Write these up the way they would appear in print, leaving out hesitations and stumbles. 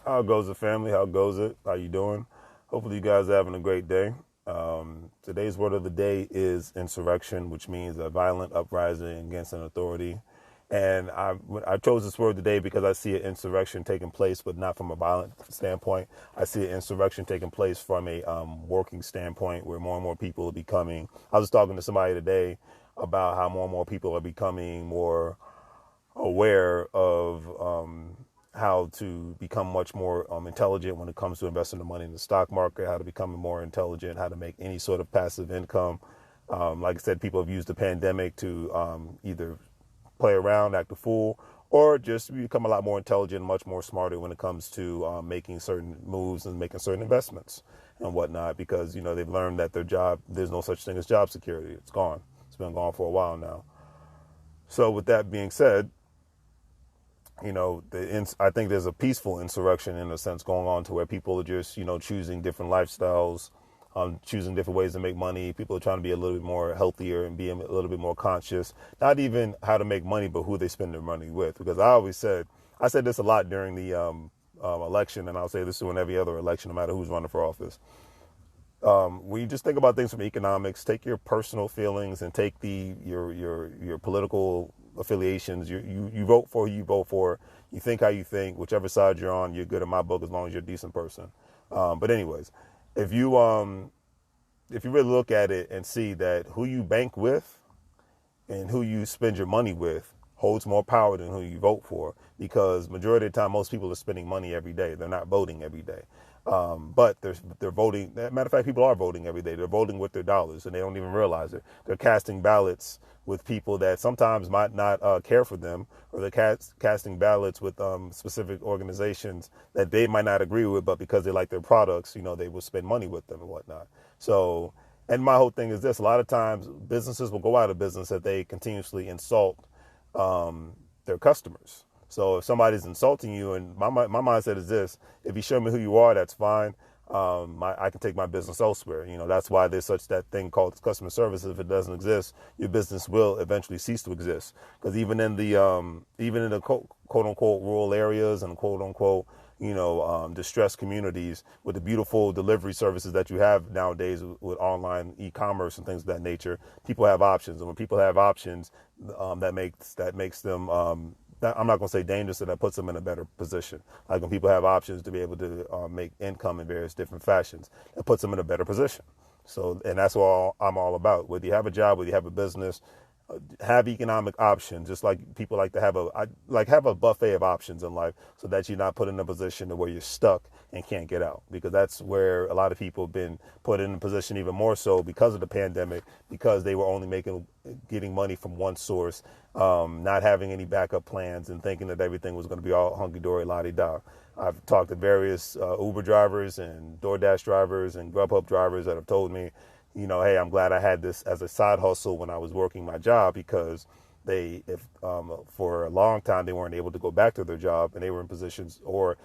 How goes the family? How goes it? How you doing? Hopefully you guys are having a great day. Today's word of the day is insurrection, which means a violent uprising against an authority. And I chose this word today because I see an insurrection taking place, but not from a violent standpoint. I see an insurrection taking place from a working standpoint where more and more people are becoming. I was talking to somebody today about how more and more people are becoming more aware of how to become much more intelligent when it comes to investing the money in the stock market, how to become more intelligent, how to make any sort of passive income. Like I said, people have used the pandemic to either play around, act a fool, or just become a lot more intelligent, much more smarter when it comes to making certain moves and making certain investments and whatnot, because, you know, they've learned that their job, there's no such thing as job security. It's gone. It's been gone for a while now. So with that being said, you know, I think there's a peaceful insurrection in a sense going on to where people are just, you know, choosing different lifestyles, choosing different ways to make money. People are trying to be a little bit more healthier and be a little bit more conscious, not even how to make money, but who they spend their money with. Because I said this a lot during the election, and I'll say this in every other election, no matter who's running for office. When you just think about things from economics, take your personal feelings and take your political affiliations. You vote for who you vote for. You think how you think. Whichever side you're on, you're good in my book as long as you're a decent person. But anyways, if you really look at it and see that who you bank with and who you spend your money with holds more power than who you vote for, because majority of the time, most people are spending money every day. They're not voting every day. But they're voting. Matter of fact, people are voting every day. They're voting with their dollars, and they don't even realize it. They're casting ballots with people that sometimes might not care for them, or they're casting ballots with specific organizations that they might not agree with, but because they like their products, you know, they will spend money with them and whatnot. So, and my whole thing is this: a lot of times, businesses will go out of business if they continuously insult their customers. So if somebody's insulting you, and my mindset is this: if you show me who you are, that's fine. I can take my business elsewhere. You know, that's why there's such that thing called customer service. If it doesn't exist, your business will eventually cease to exist. Because even in the quote unquote rural areas and quote unquote, you know, distressed communities, with the beautiful delivery services that you have nowadays with online e-commerce and things of that nature, people have options. And when people have options, that makes them I'm not going to say dangerous, that puts them in a better position. Like when people have options to be able to make income in various different fashions, it puts them in a better position. So, and that's what I'm all about. Whether you have a job, whether you have a business, have economic options. Just like people like to have a buffet of options in life, so that you're not put in a position where you're stuck and can't get out. Because that's where a lot of people have been put in a position, even more so because of the pandemic, because they were only getting money from one source, not having any backup plans, and thinking that everything was going to be all hunky-dory, la-di-da. I've talked to various Uber drivers and DoorDash drivers and Grubhub drivers that have told me, you know, hey, I'm glad I had this as a side hustle when I was working my job, because for a long time they weren't able to go back to their job, and they were in positions, or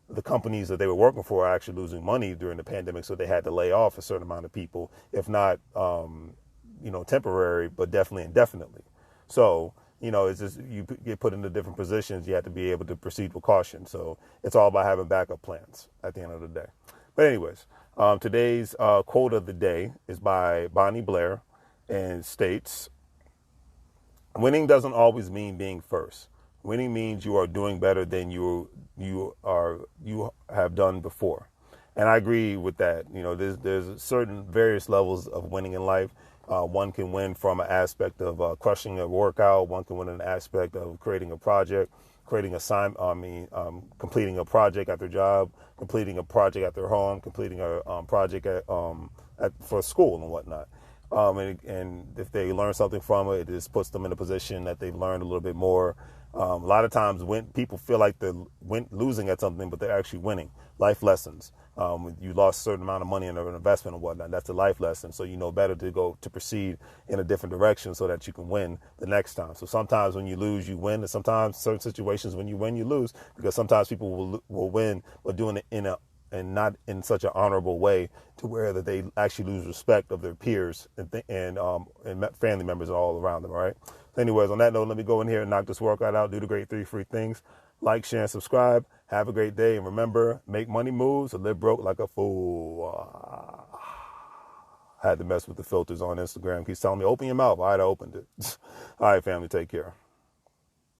the companies that they were working for are actually losing money during the pandemic, so they had to lay off a certain amount of people, if not, you know, temporary, but definitely indefinitely. So, you know, it's just you get put into different positions. You have to be able to proceed with caution. So it's all about having backup plans at the end of the day. But anyways, today's quote of the day is by Blair, and states, "Winning doesn't always mean being first. Winning means you are doing better than you have done before." And I agree with that. You know, there's certain various levels of winning in life. One can win from an aspect of crushing a workout. One can win an aspect of creating a project, completing a project at their job, completing a project at their home, completing a project for school and whatnot. And if they learn something from it, it just puts them in a position that they've learned a little bit more. A lot of times when people feel like they're losing at something, but they're actually winning. Life lessons. You lost a certain amount of money in an investment and whatnot. That's a life lesson. So you know better to proceed in a different direction so that you can win the next time. So sometimes when you lose, you win. And sometimes certain situations when you win, you lose. Because sometimes people will win, but doing it and not in such an honorable way to where that they actually lose respect of their peers and family members all around them. All right. So anyways, on that note, let me go in here and knock this workout out. Do the great 3 free things: like, share, and subscribe. Have a great day. And remember, make money moves or live broke like a fool. I had to mess with the filters on Instagram. He's telling me, open your mouth. All right, I opened it. All right, family, take care.